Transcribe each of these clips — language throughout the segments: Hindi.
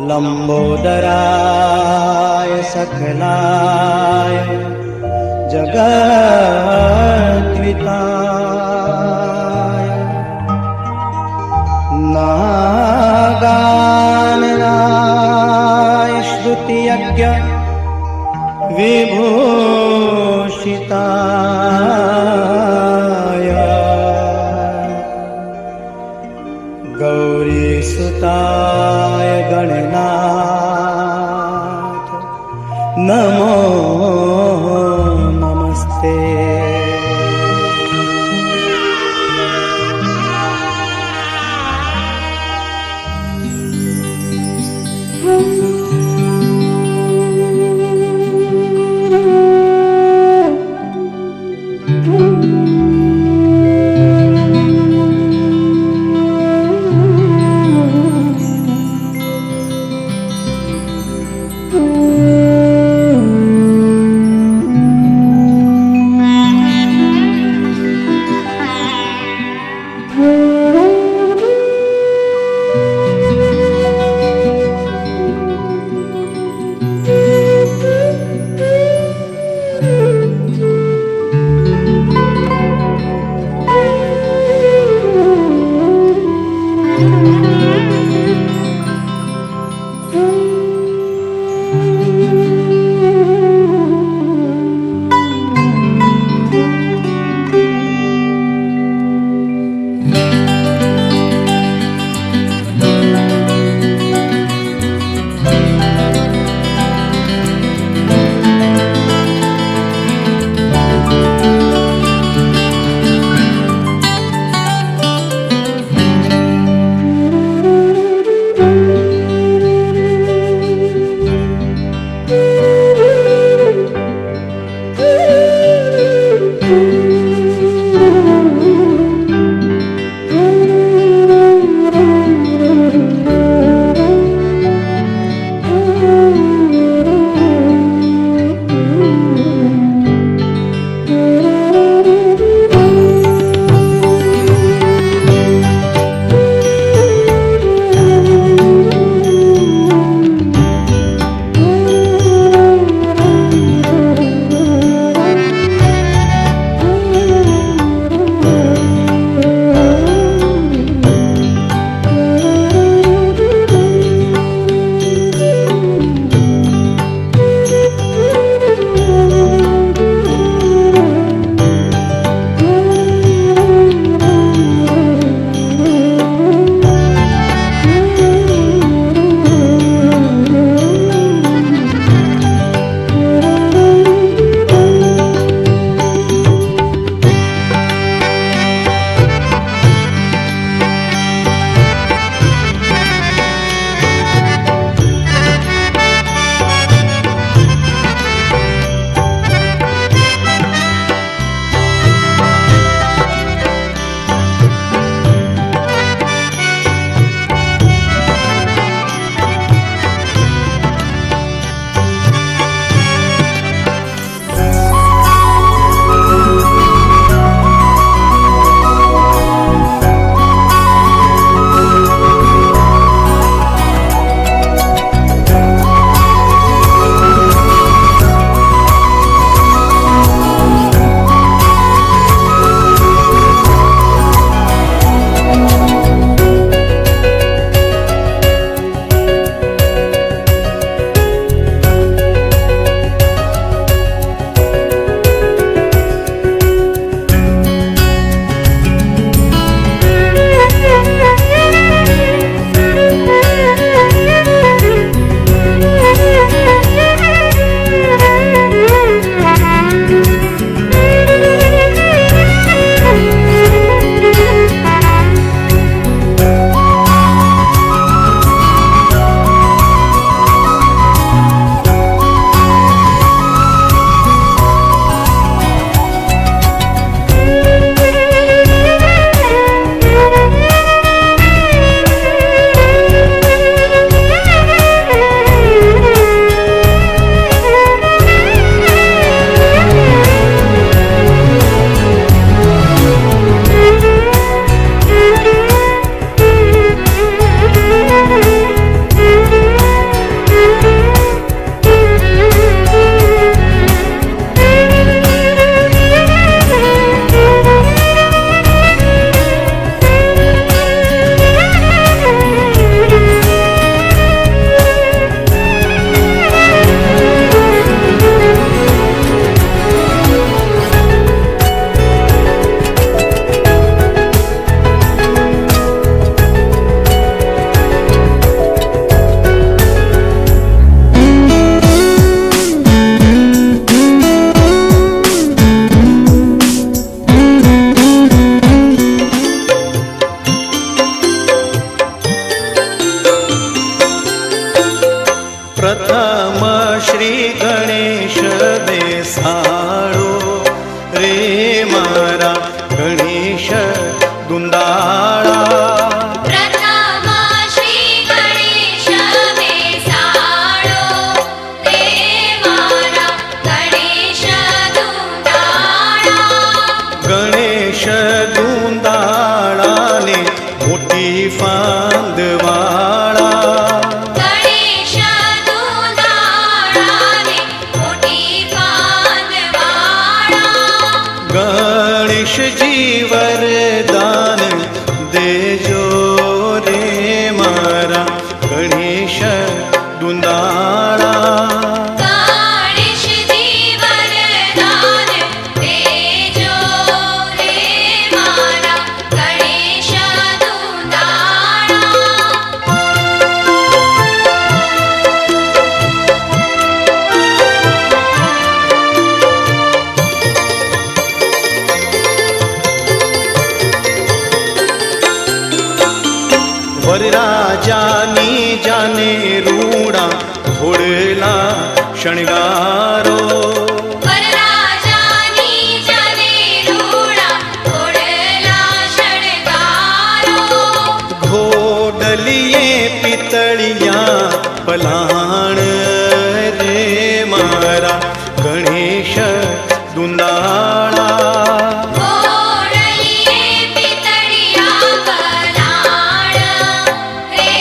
लंबोदराय सकलाय जगद्विताय नागाननाय श्रुतियज्ञ विभूषिताय गौरीसुताय गणनाथ नमो नमस्ते। प्रथम श्री गणेश बेसाड़ो रे मारा गणेश दुंदाळा। प्रथम श्री गणेश बेसाड़ो रे मारा गणेश दुंदाळा। गणेश दुंदाळा ने मोठी फांदवाळा। गणेश दुंदाळा ने मोठी फांदवाळा। गणेश जी वरदान देजो रे मारा गणेश दुंदाळा। गणेश जी वरदान देजो रे मारा गणेश दुंदाळा। वरराजानी जाने रूडा घोड़ला शणगारो। वरराजानी जाने रूडा घोड़ला शणगारो। घोडलिये पितळिया पलाण रे मारा गणेश दुंदाळा। घोड़लिये पितळिया पलाण रे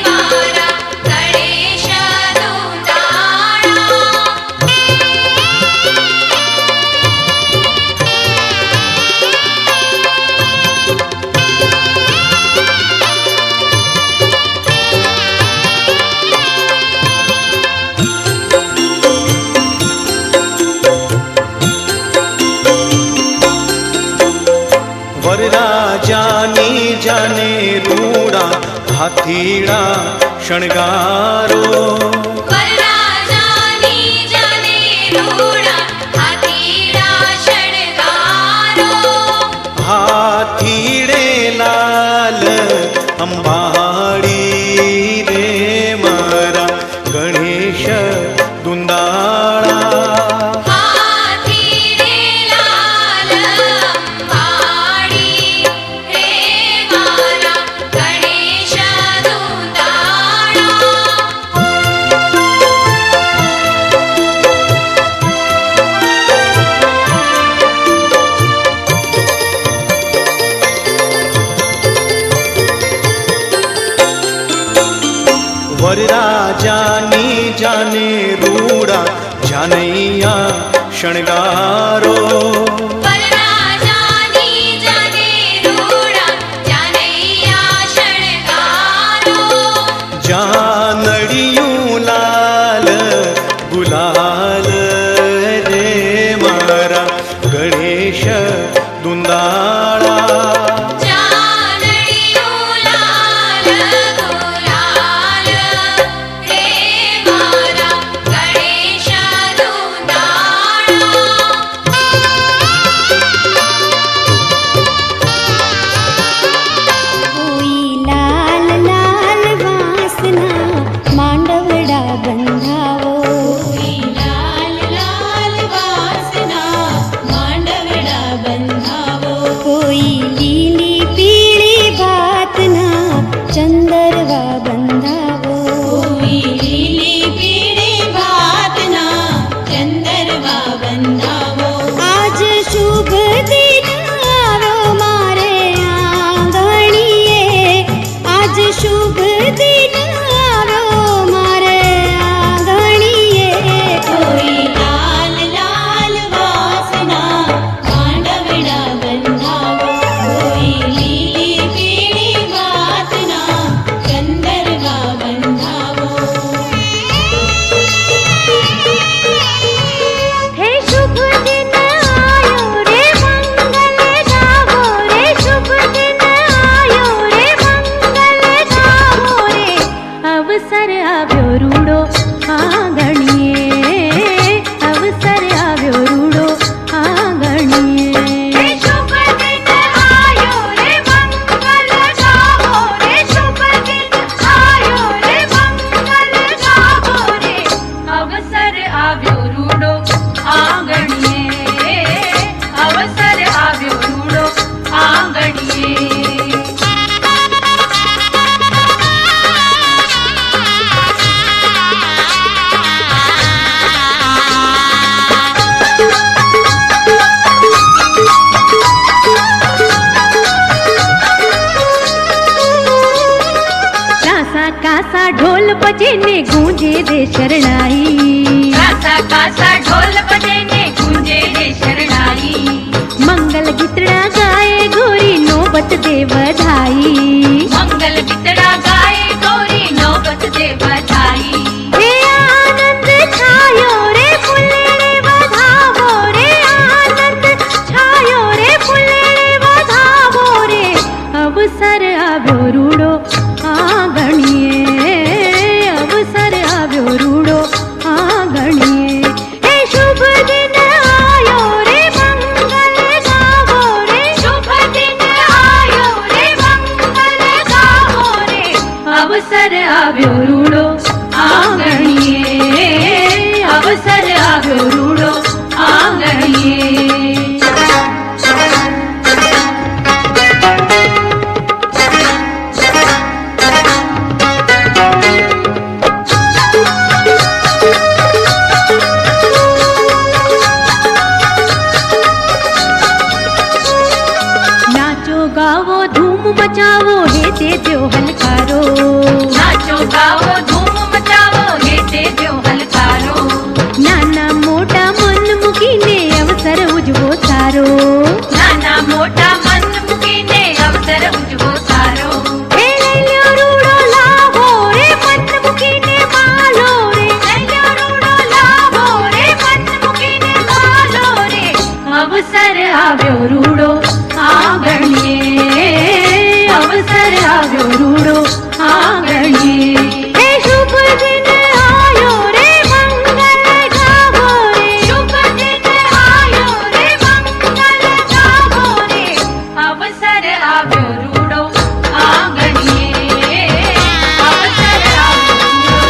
मारा गणेश दुंदाळा। वरराजानी जाने रूडा हाथीड़ा शणगारो। वरराजानी जाने रूडा हाथीड़ा शणगारो। हाथीड़े लाल अंबाड़ी रे मारा गणेश दुंदाळा। हाथीड़े लाल अंबाड़ी रे मारा गणेश दुंदाळा। वरराजानी जाने रूडा जानैया शणगारो। वरराजानी जाने रूडा जानैया शणगारो। जानड़ियूं लाल गुलाल रे मारा गणेश दुंदाळा। जानड़ियों लाल गुलाल रे मारा गणेश दुंदाळा। कोई लाल लाल वासना मांडवड़ा बंधावो। कोई लाल लाल वासना मांडवड़ा बंधावो। कोई लीली पीली बात ना चंदरवा बंधावो। कोई लीली पीली बात ना चंदरवा बंधावो। आज शुभ दिन आवो मारे आंगणिए। आज शुभ दिन आवो मारे आंगणिए। कोई लाल लाल वासना मांडवड़ा बंधावो। कोई लीली पीली बात ना चंदरवा बंधावो। हे शुभ दिन आयो रे मंगल गावो रे। शुभ दिन आयो रे मंगल गावो रे। अवसर आव्यो रूडो आंगणिए। अवसर आव्यो रूडो आंगणिए। हे शुभ दिन आयो रे मंगल गावो रे। शुभ दिन आयो रे मंगल गावो रे। ढोल बजे ने गूंजे दे शरणाई। कासा कासा ढोल बजे ने गूंजे दे शरणाई। मंगल गीतड़ा गाए गोरी नौबत दे बधाई। मंगल गीतड़ा गाए गोरी नौबत दे बधाई। हे आनंद छायो रे फुल्लड़े बधावो रे, आनंद छायो रे फुल्लड़े बधावो रे। अवसर आव्यो रूड़ो आंगणिए, अवसर आव्यो रूड़ो आंगणिए। हे शुभ दिन आयो रे मंगल गावो रे, शुभ दिन आयो रे मंगल गावो रे। अवसर आव्यो रूड़ो आंगणिए, अवसर आव्यो रूड़ो आंगणिए। नाचो गावो धूम मचावो हे ते द्यो हलकारो। नाचो गाओ धूम मचावो हे ते द्यो हलकारो। नाना मोटा मन मुकीने अवसर उजवो सारो। नाना मोटा मन मुकीने अवसर उजवो सारो। हे लैल्यो रूड़ो लावो रे मन मुकीने मालो रे, लैल्यो रूड़ो लावो रे मन मुकीने मालो रे। अवसर आव्यो रूड़ो आंगणिए, अवसर आव्यो रूड़ो आंगणिए। हे शुभ दिन आयो रे मंगल गावो रे, शुभ दिन आयो रे मंगल गावो रे। अवसर आव्यो रूड़ो आंगणिए। अवसर आव्यो रूड़ो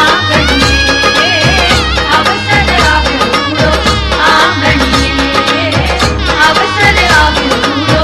आंगणिए। अवसर आव्यो रूड़ो आंगणिए। अवसर आव्यो रूड़ो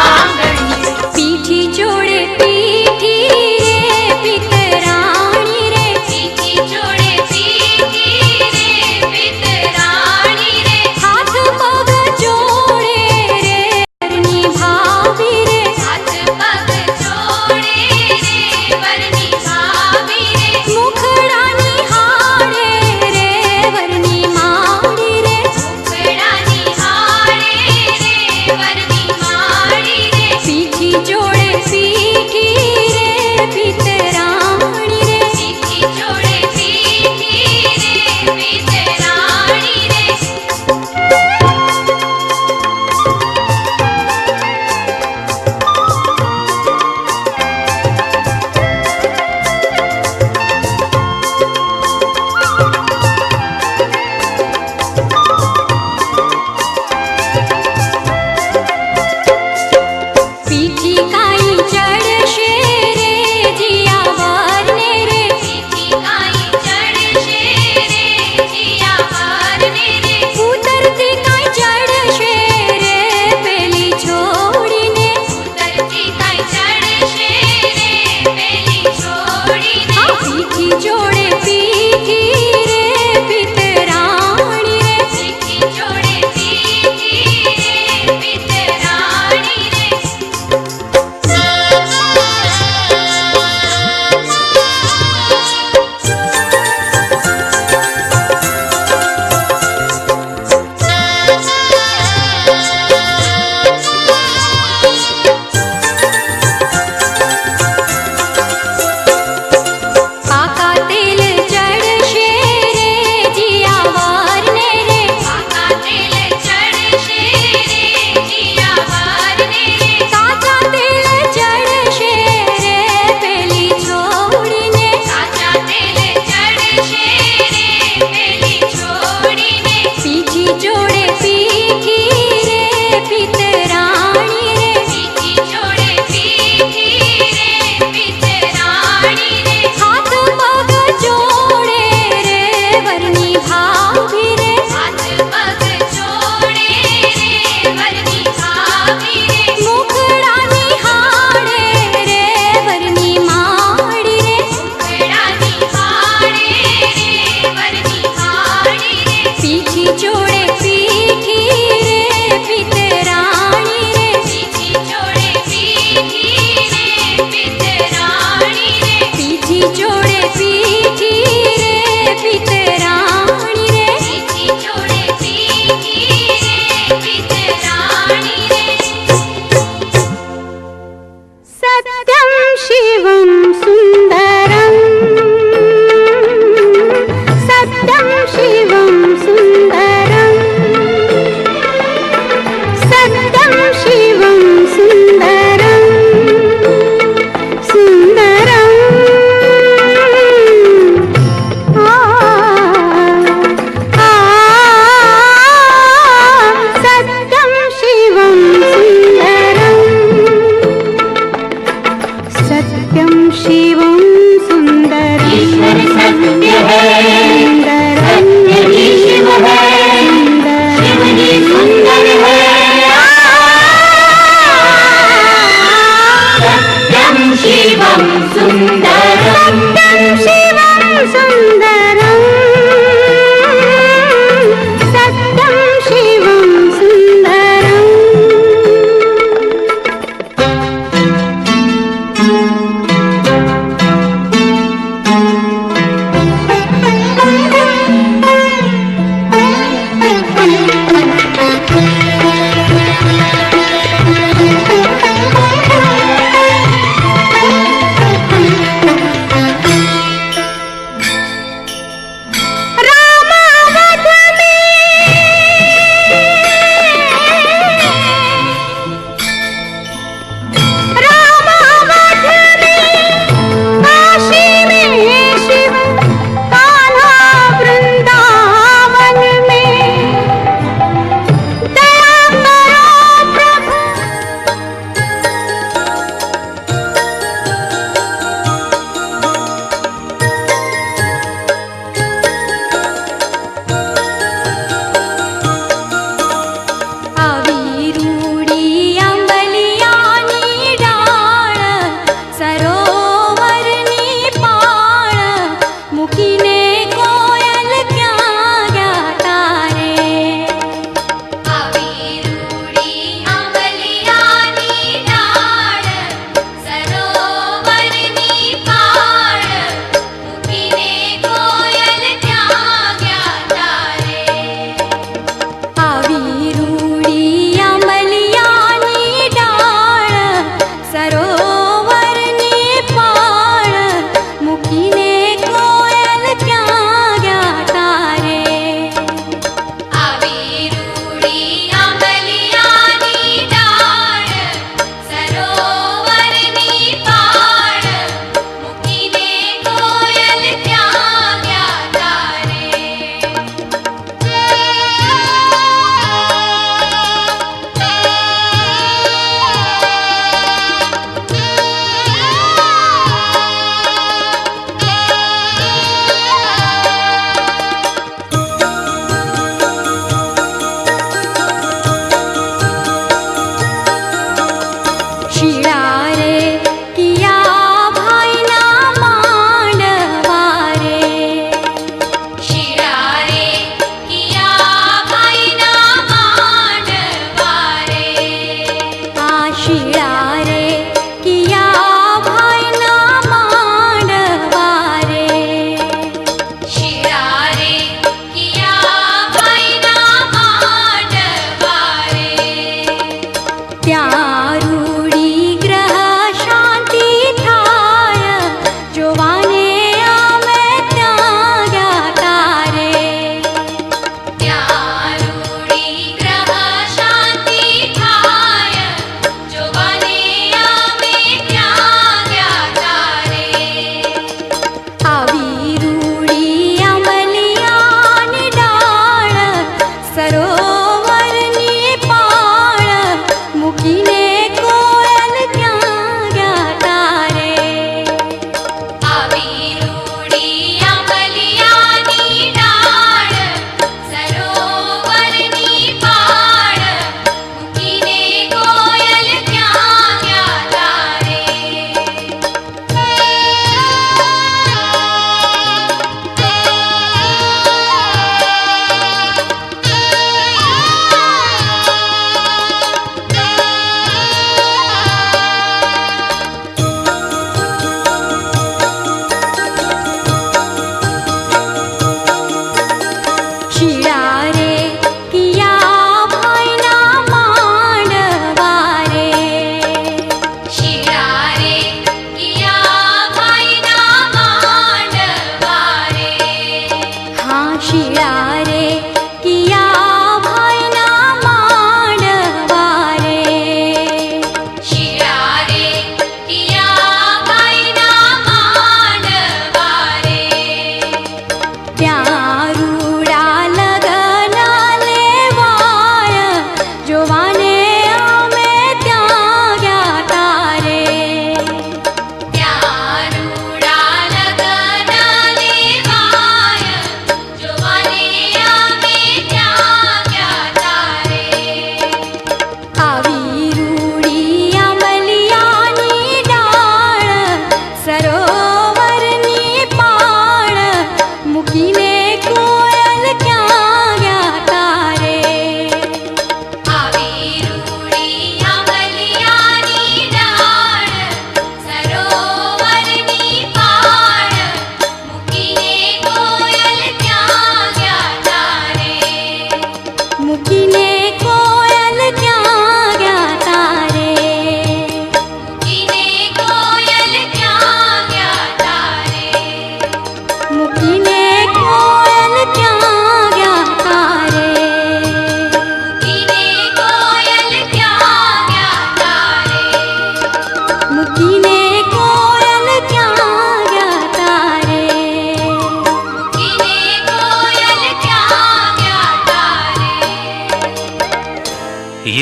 आंगणिए। पीठी जोड़े पीठी रे पितराणी रे, पीठी जोड़े पीठी रे पितराणी रे। हाथ पग जोड़े रे वरनी भाभी रे। हाथ पग जोड़े रे वरनी भाभी रे। मुखड़ा निहारे रे वरनी माड़ी रे। मुखड़ा निहारे रे वरनी माड़ी रे। पीठी जोड़े पीठी रे पितराणी रे। पीठी जोड़े पीठी रे पितराणी रे। पीठी काई चढ़शे रे जिया वारने रे। पीठी काई चढ़शे रे जिया वारने रे। उतरती काई चढ़शे रे पेली छोड़ीने। उतरती काई चढ़शे रे पेली छोड़ीने। पीठी जोड़े पीठी रे पितराणी रे। पीठी जोड़े पीठी रे पितराणी रे। काका ते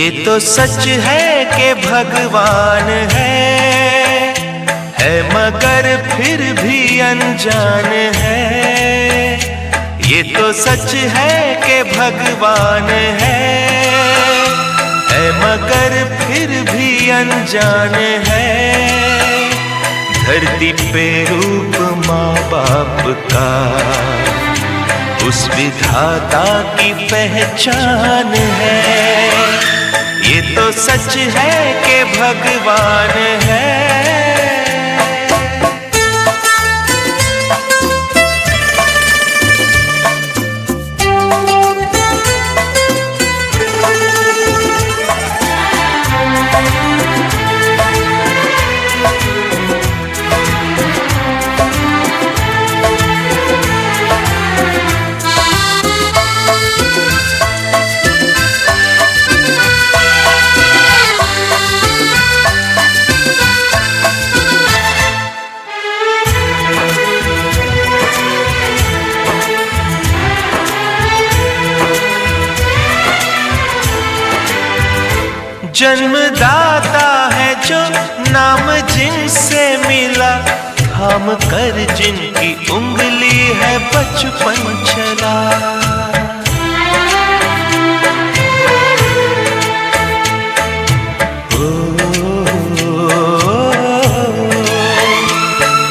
ये तो सच है कि भगवान है मगर फिर भी अनजान है। ये तो सच है कि भगवान है मगर फिर भी अनजान है। धरती पे रूप माँ बाप का उस विधाता की पहचान है। ये तो सच है कि भगवान है। जन्मदाता है जो नाम जिनसे मिला, थाम कर जिनकी उंगली है बचपन चला।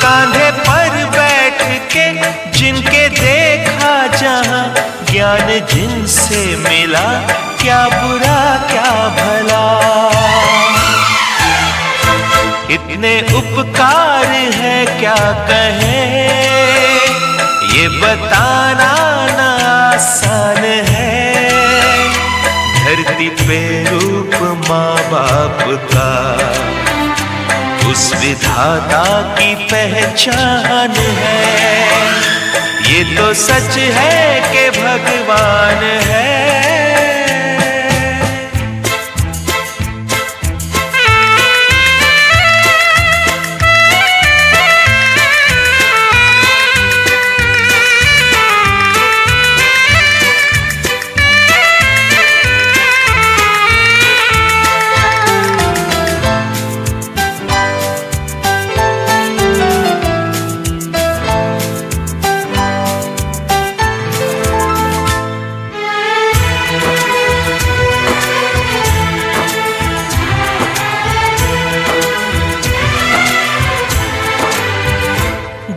कांधे पर बैठ के जिनके देखा जहां, ज्ञान जिनसे मिला, क्या बुरा क्या भला। इतने उपकार है क्या कहें, ये बताना ना आसान है। धरती पे रूप माँ बाप का उस विधाता की पहचान है। ये तो सच है कि भगवान है।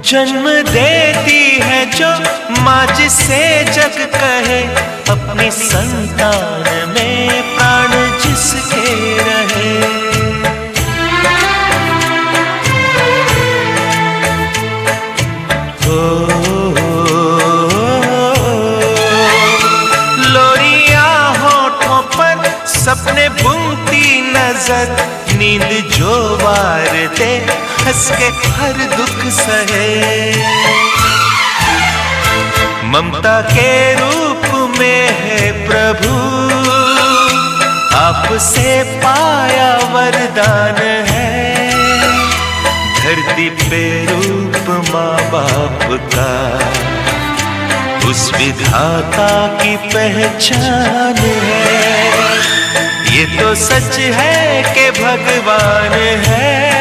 जन्म देती है जो माँ जिसे जग कहे, अपनी संतान में प्राण जिसके रहे। लोरियां होठों पर सपने बुनती नजर, नींद जो वार दे हंस के हर दुख सहे। ममता के रूप में है प्रभु, आपसे पाया वरदान है। धरती पे रूप माँ बाप का उस विधाता की पहचान है। ये तो सच है कि भगवान है।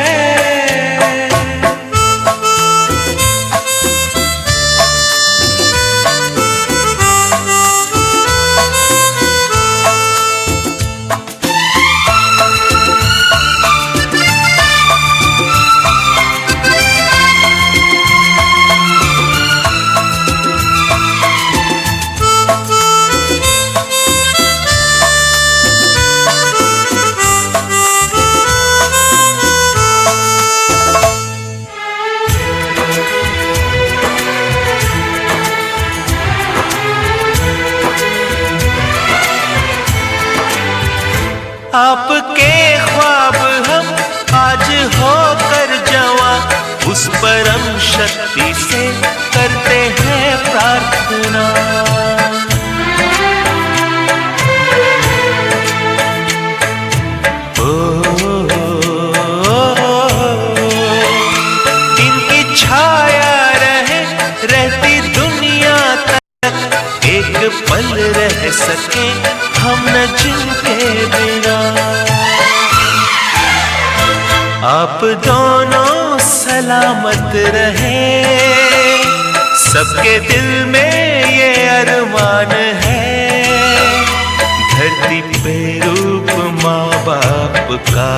आपके ख्वाब हम आज होकर जवां, उस परम शक्ति से करते हैं प्रार्थना। इनकी छाया रहे रहती दुनिया तक, एक पल रह सके हम न जिनके बिना। दोनों सलामत रहे, सबके दिल में ये अरमान है, धरती पे रूप माँ बाप का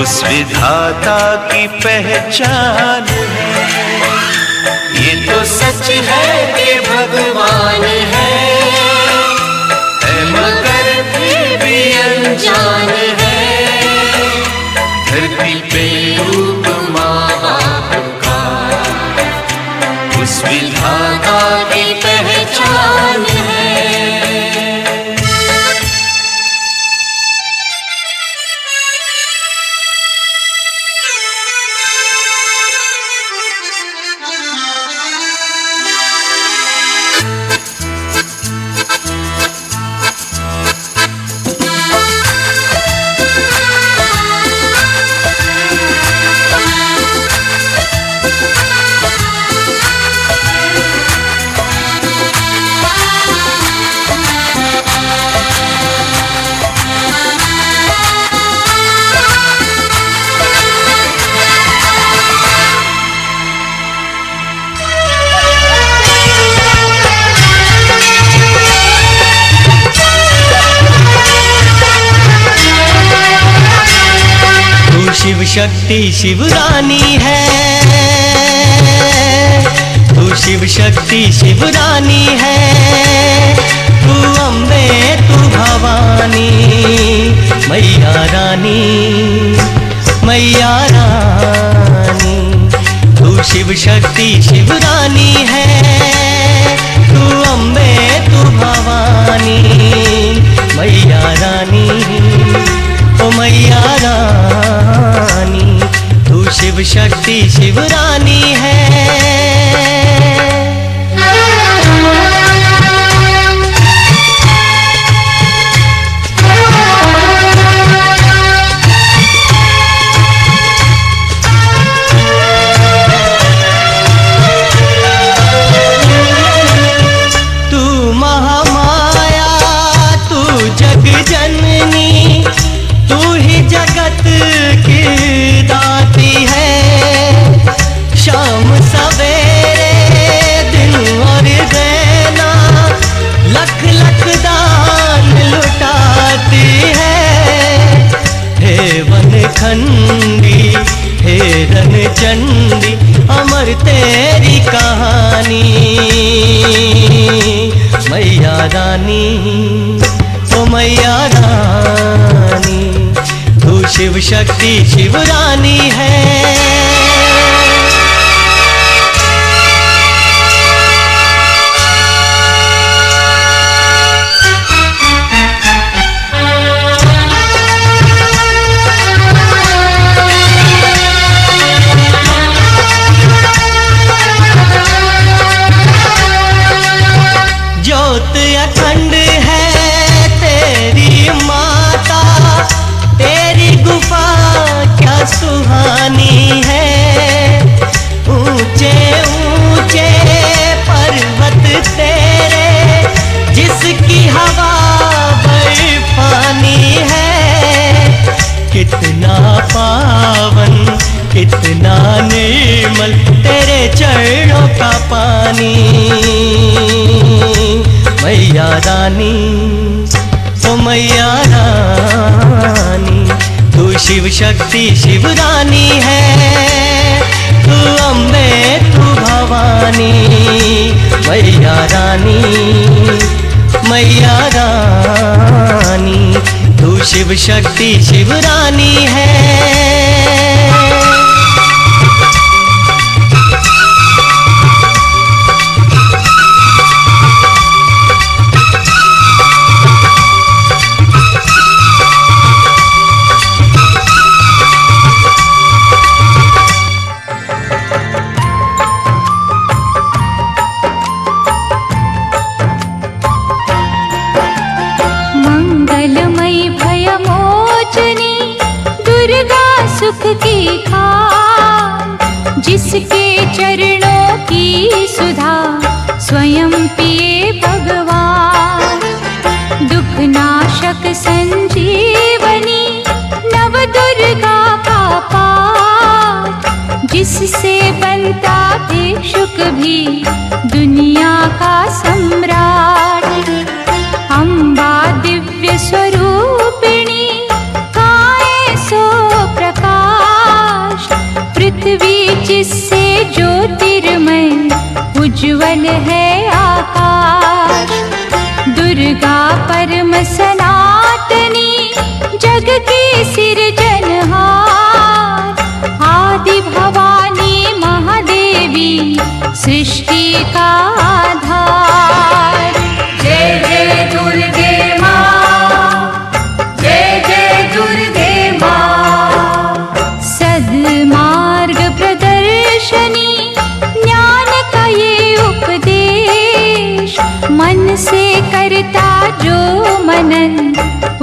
उस विधाता की पहचान है। ये तो सच है कि भगवान है मगर फिर भी अनजान है, धरती पे रूप माँ बाप का उस विधाता की पहचान है। शिव शक्ति शिवरानी है, तू शिव शक्ति शिवरानी है, तू अम्बे तू भवानी मैया रानी, मैया रानी। तू शिव शक्ति शिवरानी है, तू अम्बे तू भवानी मैया रानी, ओ मैया रानी। तू शिव शक्ति शिवरानी है। तू महामाया तू जग जननी, तू ही जगत की दाती है। शाम सवेरे दिन और देना लख लख दान लुटाती है। हे वन खंडी हे रन चंडी अमर तेरी कहानी मैया रानी, ओ मैया रानी। तू शिव शक्ति शिवरानी है। ज्योत अखंड है तेरी माता, तेरी गुफा क्या सुहानी है। ऊंचे ऊंचे पर्वत तेरे, जिसकी हवा बर्फानी है। कितना पावन कितना निर्मल तेरे चरणों का पानी मैया रानी, ओ मैया रानी। तू शिव शक्ति शिवरानी है, तू अम्बे तू भवानी मैया रानी, मैया रानी। तू शिव शक्ति शिवरानी है। मंगलमयी भयमोचनी दुर्गा सुख की खान, जिसके चरणों की सुधा स्वयं पिए भगवान। दुख नाशक संजीवनी नव दुर्गा का जिससे बनता भिक्षुक भी दुनिया का सम्राट। अम्बा दिव्य स्वरूपिणी काए सो प्रकाश। पृथ्वी जिससे ज्योतिर्मय उज्ज्वल है आकाश। दुर्गा परम सनातनी जग की सिरजनहार। आदि भवानी महादेवी सृष्टि का आधार। जय जय दुर्गे माँ, जय जय दुर्गे माँ। सद्मार्ग प्रदर्शनी ज्ञान का ये उपदेश। मन से करता जो मनन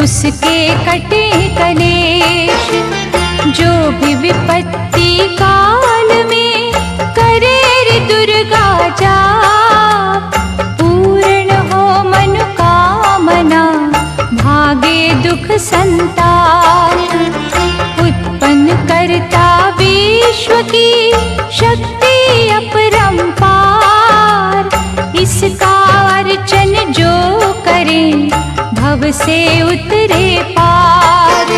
उसके कटे कलेश। जो भी विपत्ति काल में करे रे दुर्गा जाप। पूर्ण हो मनोकामना भागे दुख संताप। उत्पन्न करता विश्व की शक्ति अपरंपार। इसका अर्चन जो करे भव से उतरे पार।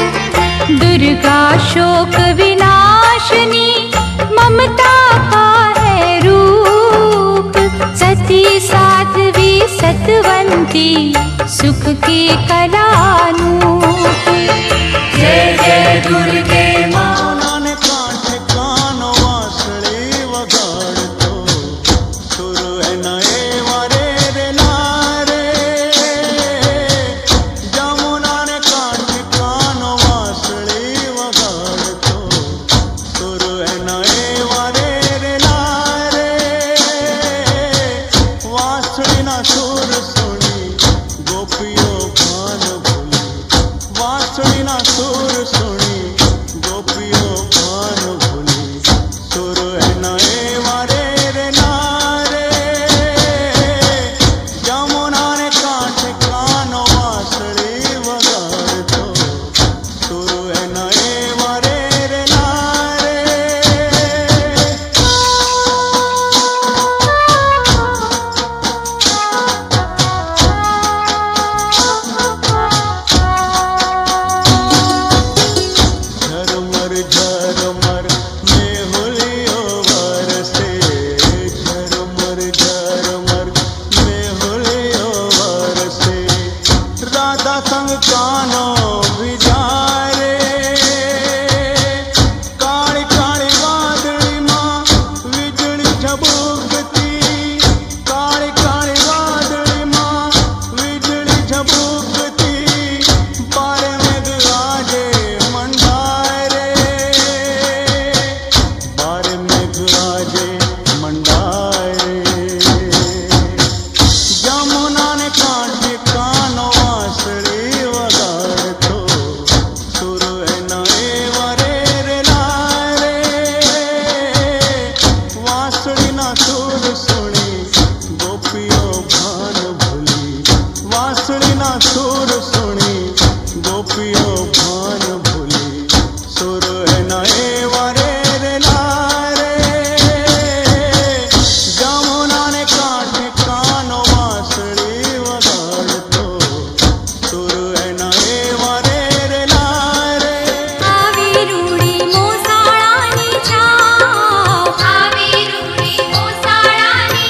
दुर्गा शोक विनाशनी ममता का है रूप। सती साध्वी सतवंती सुख की कलानूप। जय जय दुर्गे माँ। नाने कांठे कानो वासळे वगाडतो सुरू है नए वारे रे नारे। जमुनाने कांठे कानो वासळे वगाडतो सुरू है नए वारे रे नारे। वासळी ना सूर सुणी गोपियों भान भोली। वासळी ना सूर सुणी गोपियों भान भोली। सुर है नए वारे रे नारे। जमुना ने कांठे कानो वासळी वगाडतो सुर है नए वारे रे नारे। झरमर झरमर मेहुलियो बरसे। झरमर झरमर मेहुलियो बरसे। राधा संग कानो विचारे। काली काली वादळी माँ विजली झबूकती। काली काली वादळी माँ विजली झबूकती। बारे मेघ आजे मंडारे। बारे मेघ आजे मंडारे। जमुना ने कांठे कानो वासळी वगाडतो सुर है नए वारे रे नारे। वासळी ना सूर सुणी गोपियों भान भोली। वासळी ना सूर सुणी गोपियों भान भोली। सुर है नए वारे रे नारे। जमुना ने कांठे कानो वासळी वगाडतो सुर है नए वारे रे नारे। आवी रूडी मोसाळानी छाव। आवी रूडी मोसाळानी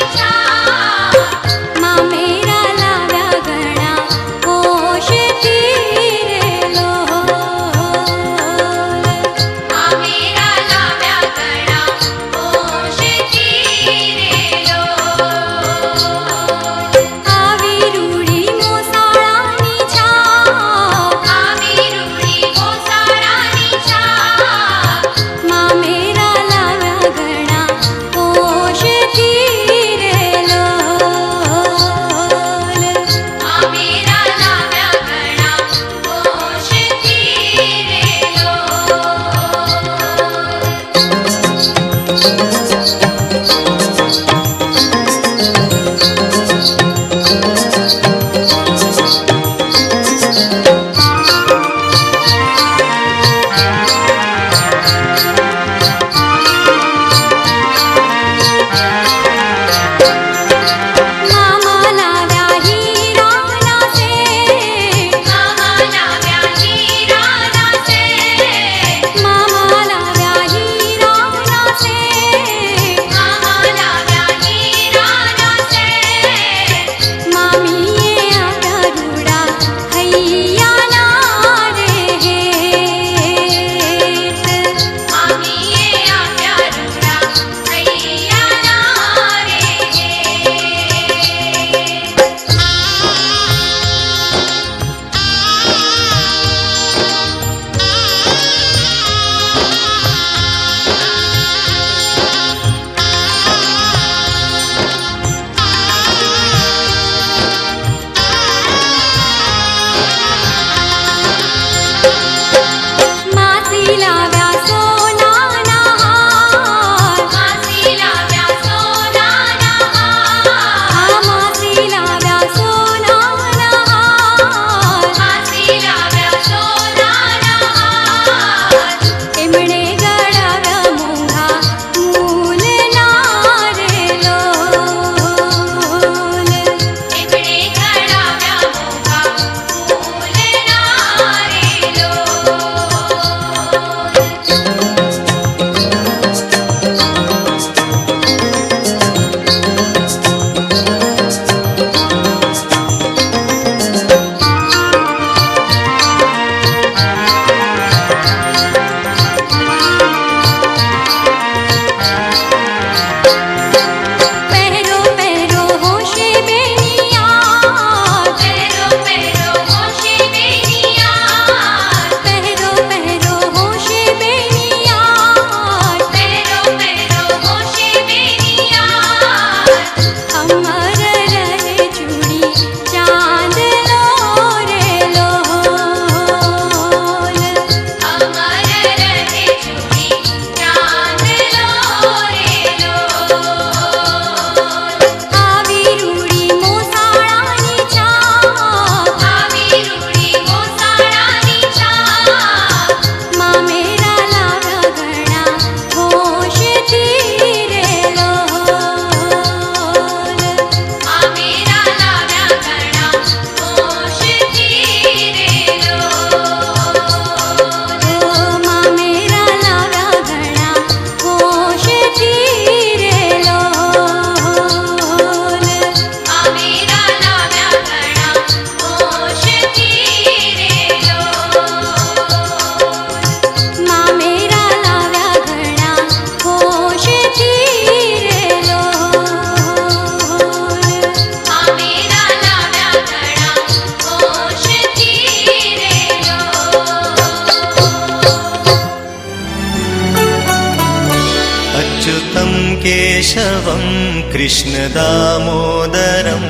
केशवं कृष्ण दामोदरं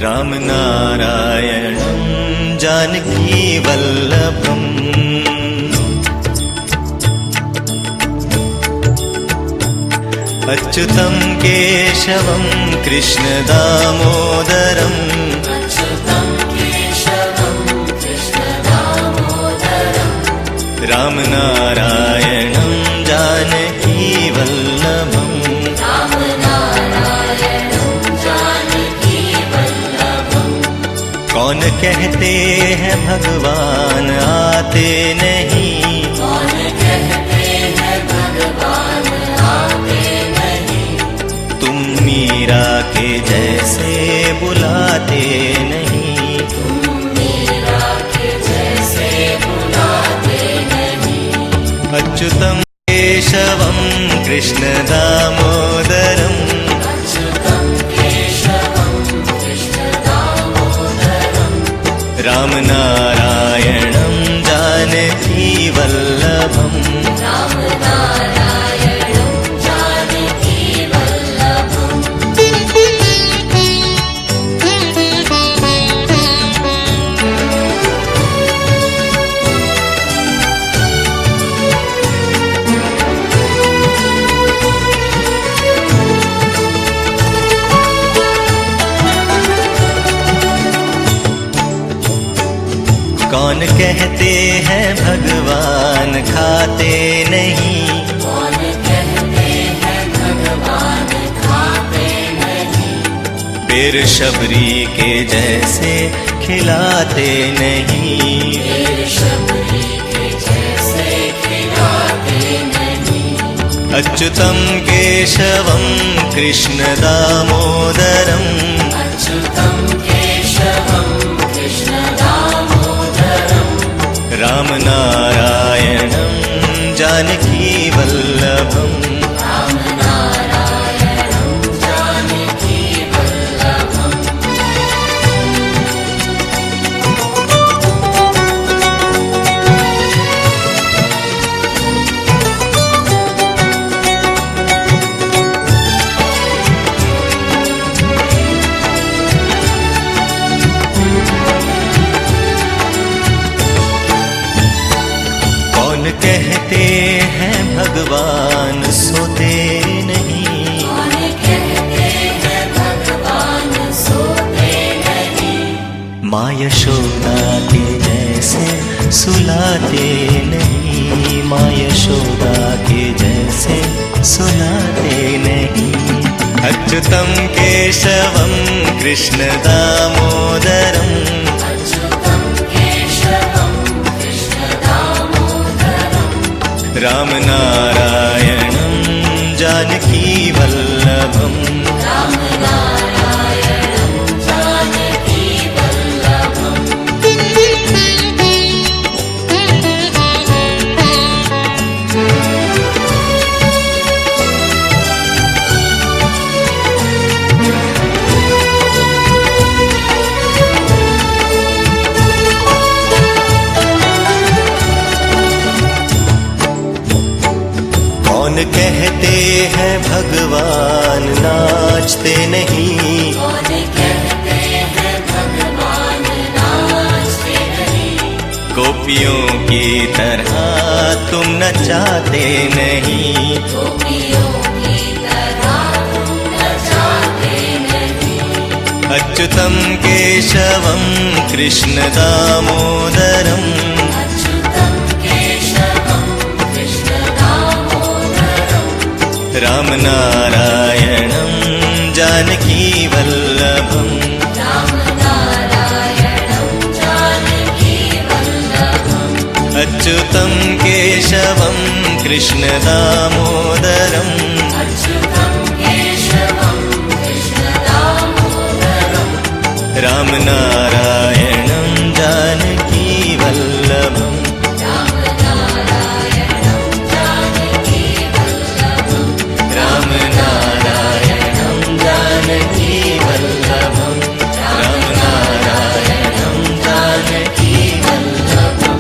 रामनारायणं जानकी वल्लभम् अच्युतं केशवं कृष्ण दामोदरं रामनारायणं जानकी वल्लभम् कौन कहते हैं भगवान आते नहीं, तुम मीरा के जैसे बुलाते नहीं, अच्युतं केशवं कृष्ण दामोदरं रामनारायणं जानकी वल्लभम् कौन कहते हैं भगवान खाते नहीं, फिर शबरी के जैसे खिलाते नहीं, अच्युतं केशवं कृष्ण दामोदरं रामनारायणं जानकी वल्लभम् कहते हैं भगवान सोते नहीं, माँ यशोदा के जैसे सुलाते नहीं, माँ यशोदा के जैसे सुलाते नहीं, अच्युतं केशवं कृष्ण दामोदरं रामनारायणं जानकी वल्लभम् कौन कहते हैं भगवान नाचते नहीं, गोपियों की तरह तुम नचाते नहीं, अच्युतं केशवं कृष्ण दामोदरं रामनारायणं जानकी वल्लभम् अच्युतं केशवं कृष्ण दामोदरं रामनारायणं जानकी वल्लभम् रामनारायणं जानकी वल्लभम् रामनारायणं जानकी वल्लभम्।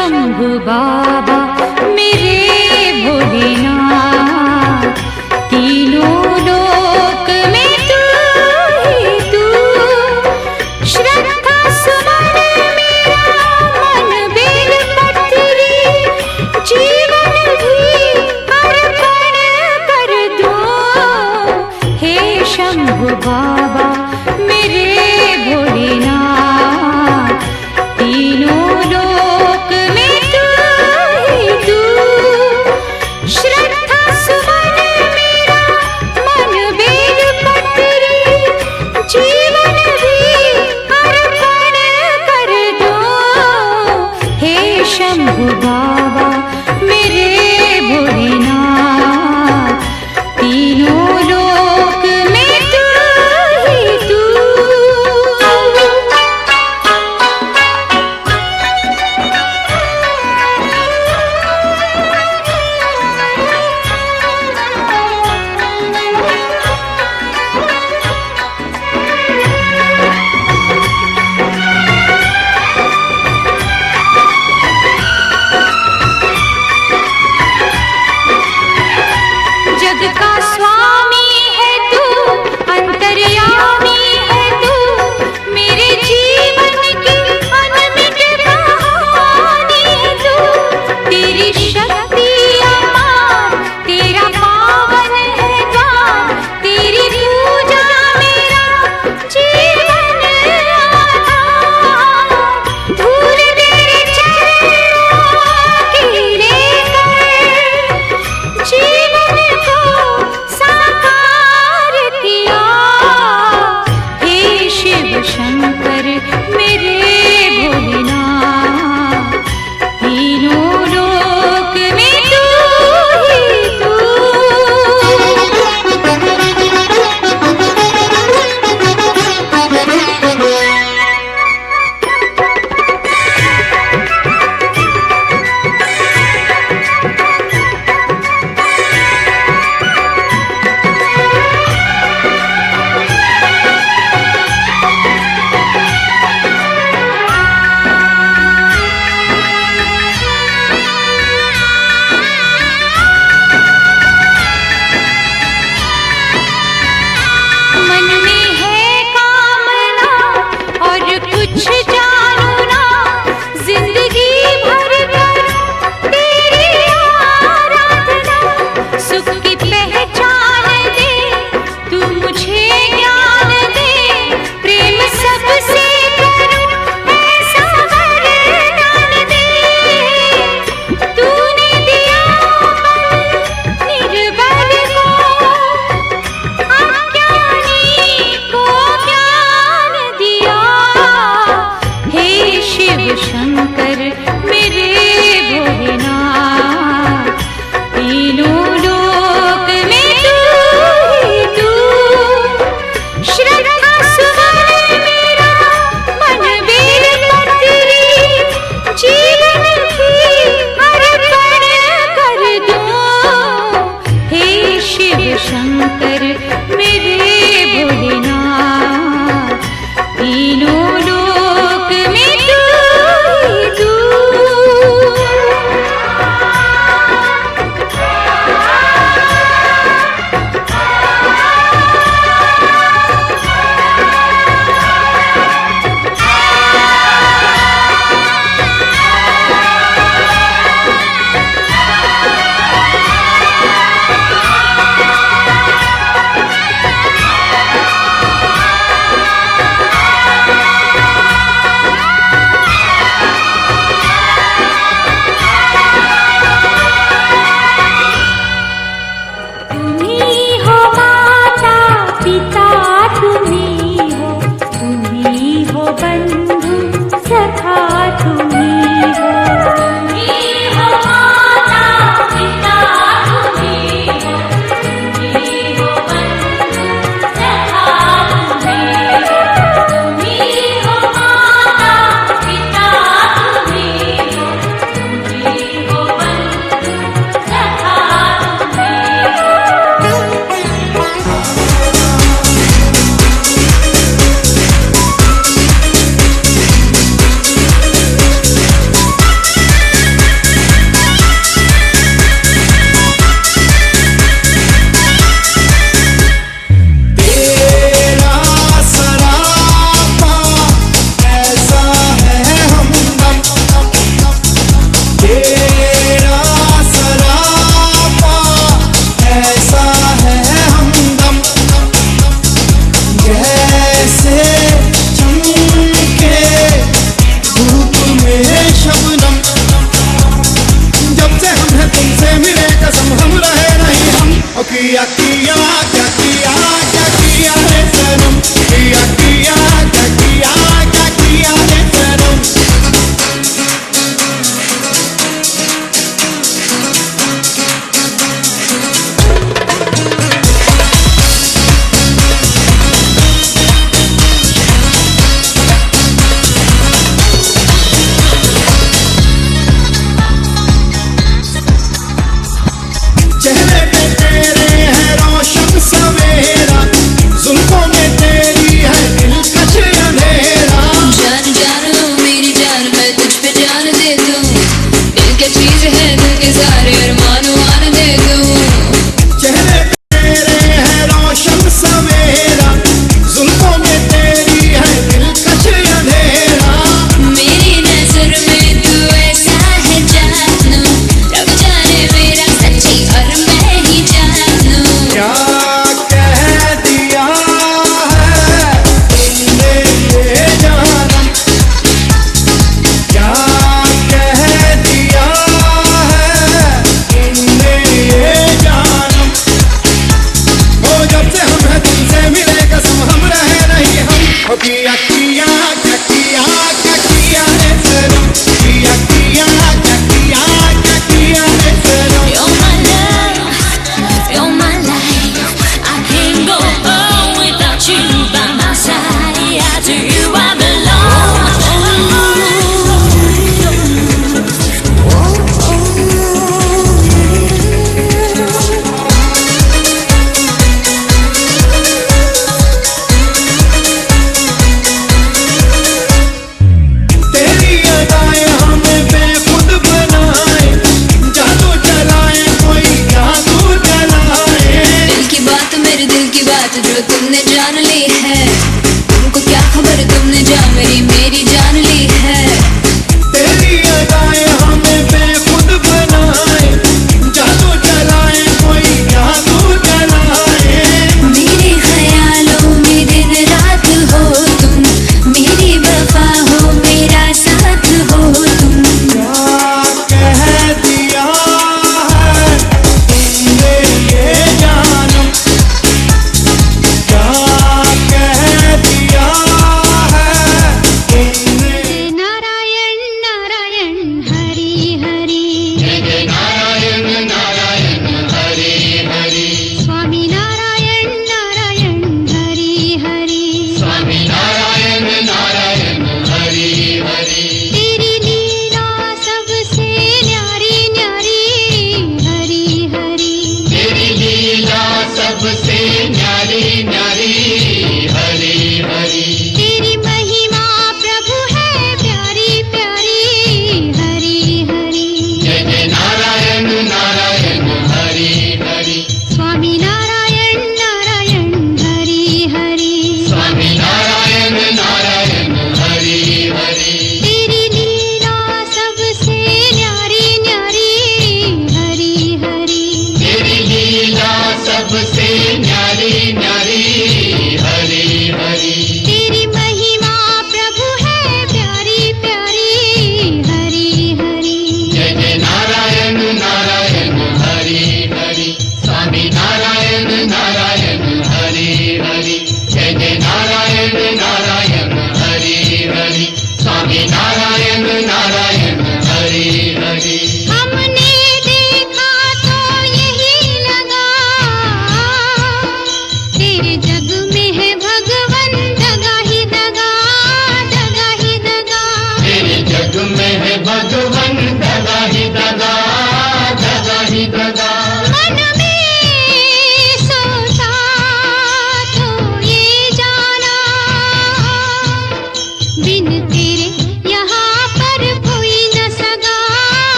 शंभु बाबा मेरे भोलेनाथ, तीनों लोक में तू ही तू। श्रद्धा सुमन मेरा मन बेल पत्री, जीवन भी अर्पण कर दो। हे शंभु बाबा मेरे भोलेनाथ, तीनों लोक में तू ही तू। श्रद्धा सुमन मेरा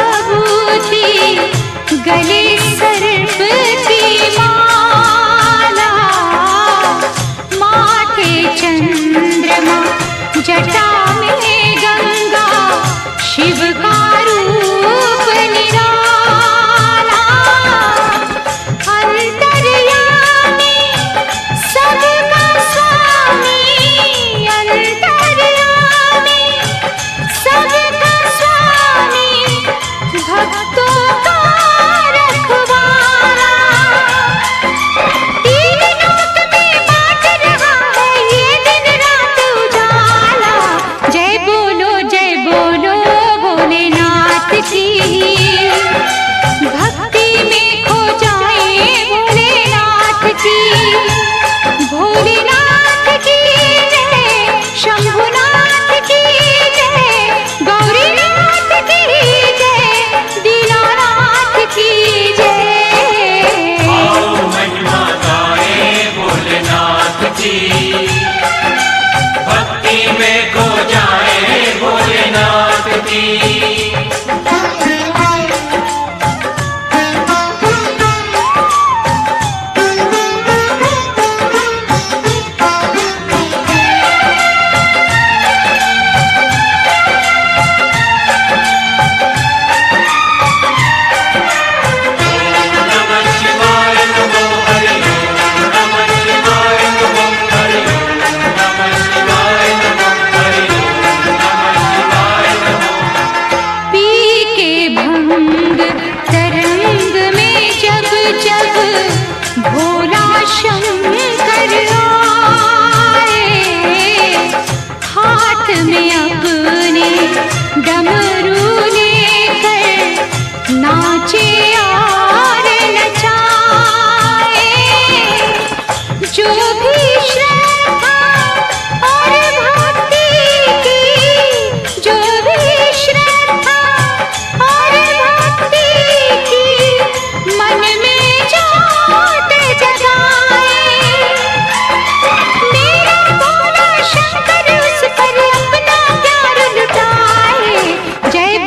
भभूति गले सर्प की माला, माथे चंद्रमा जटा में गंगा, शिव का रूप निराला। अंतर्यामी सबका स्वामी, अंतर्यामी सबका स्वामी, भक्तों का रखवाला। तीन लोक में बाँट रहा है ये दिन रात उजाला। जय बोलो भोलेनाथ की, भक्ति में खो जाए भोलेनाथ की। भोलेनाथ की जय, शंभुनाथ की जय, गौरीनाथ की जय, दीनानाथ की जय। महिमा गाए भोलेनाथ की, भक्ति में खो जाए भोलेनाथ की। पी के भंग तरंग में जब जब भोला शंकर आए, हाथ में अपने डमरू लेकर नाचे और नचाए। जो भी श्रद्धा और भक्ति की, जो भी श्रद्धा और भक्ति की, मन में जोत जगाए। मेरा भोला शंकर उस पर अपना प्यार लुटाए। जय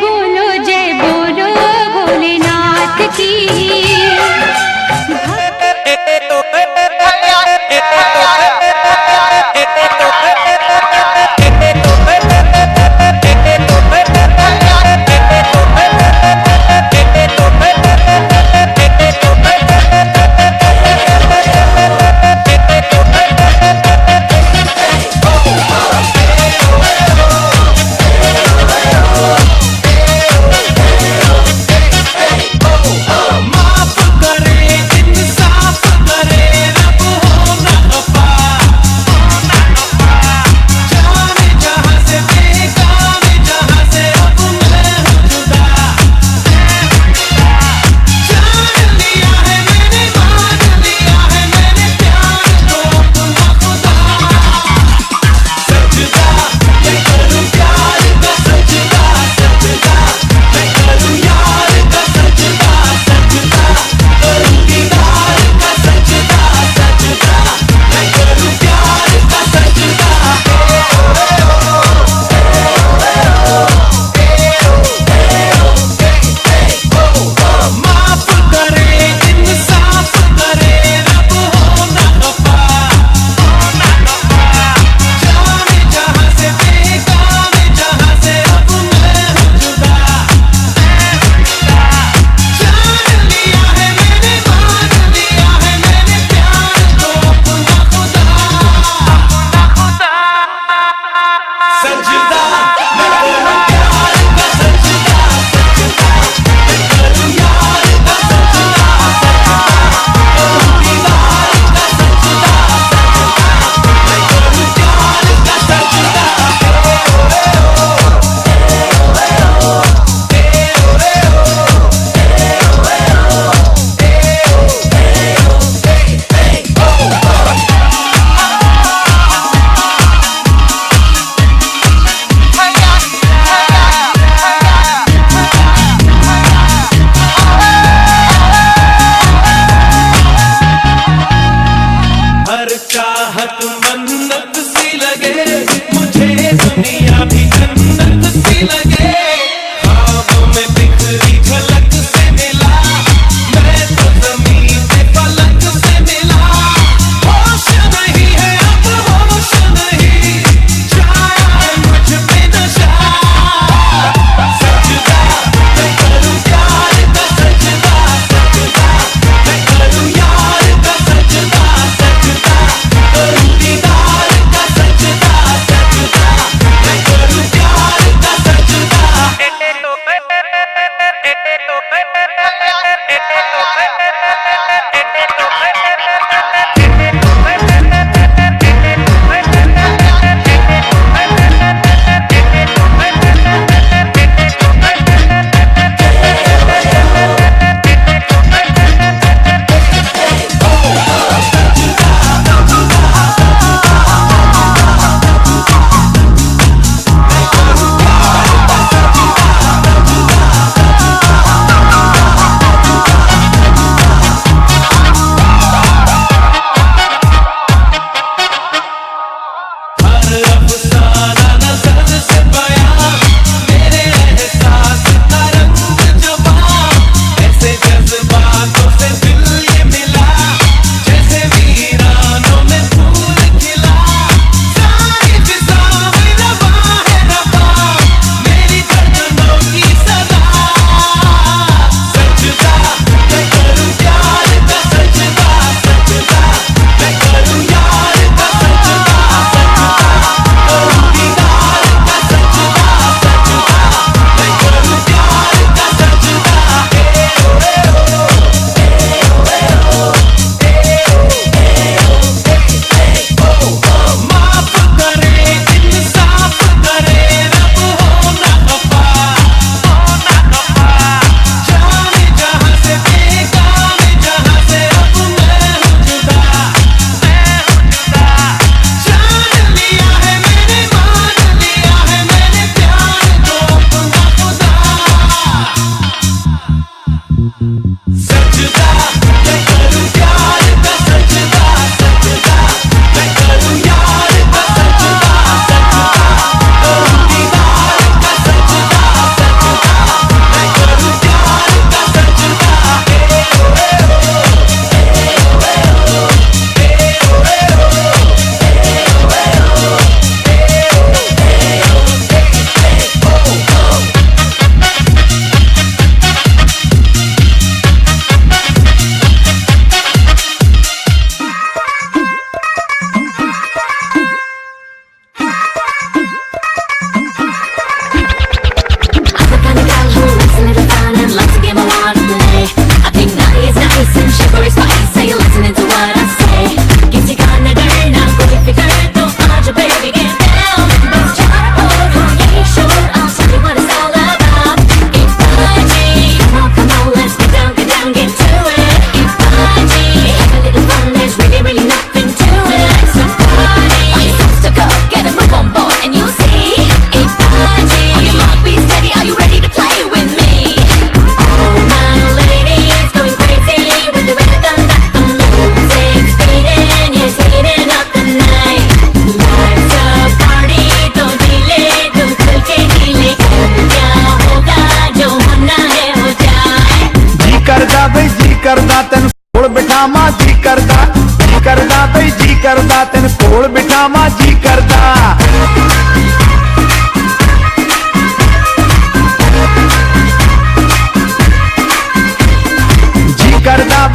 करदा तेन कोल बिठावा जी करदा बई जी करदा तेन कोल बिठावा जी करदा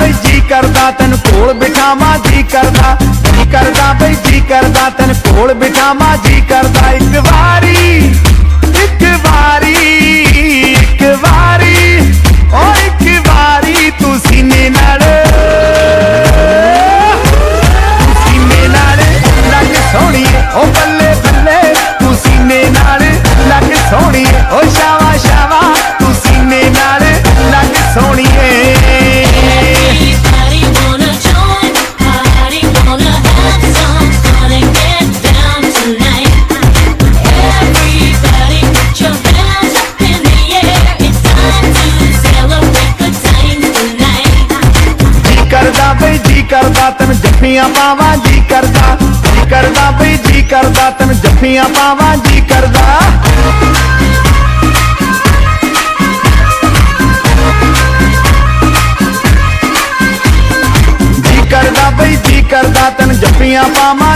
बई जी करदा तेन कोल बिठावा जी करदा बई जी करदा तेन कोल बिठावा जी करदा एक वारी ओ एक वारी तू सीने नाल लग सोहणीए ओ बल्ले बल्ले तू सीने नाल लग सोहणीए ओ शावा शावा तू सीने नाल लग सोहणीए करदा तन जफ्फियां पावा जी करदा बई जी करदा तन जफ्फियां पावा जी करदा बई जी करदा तन जफ्फियां पावा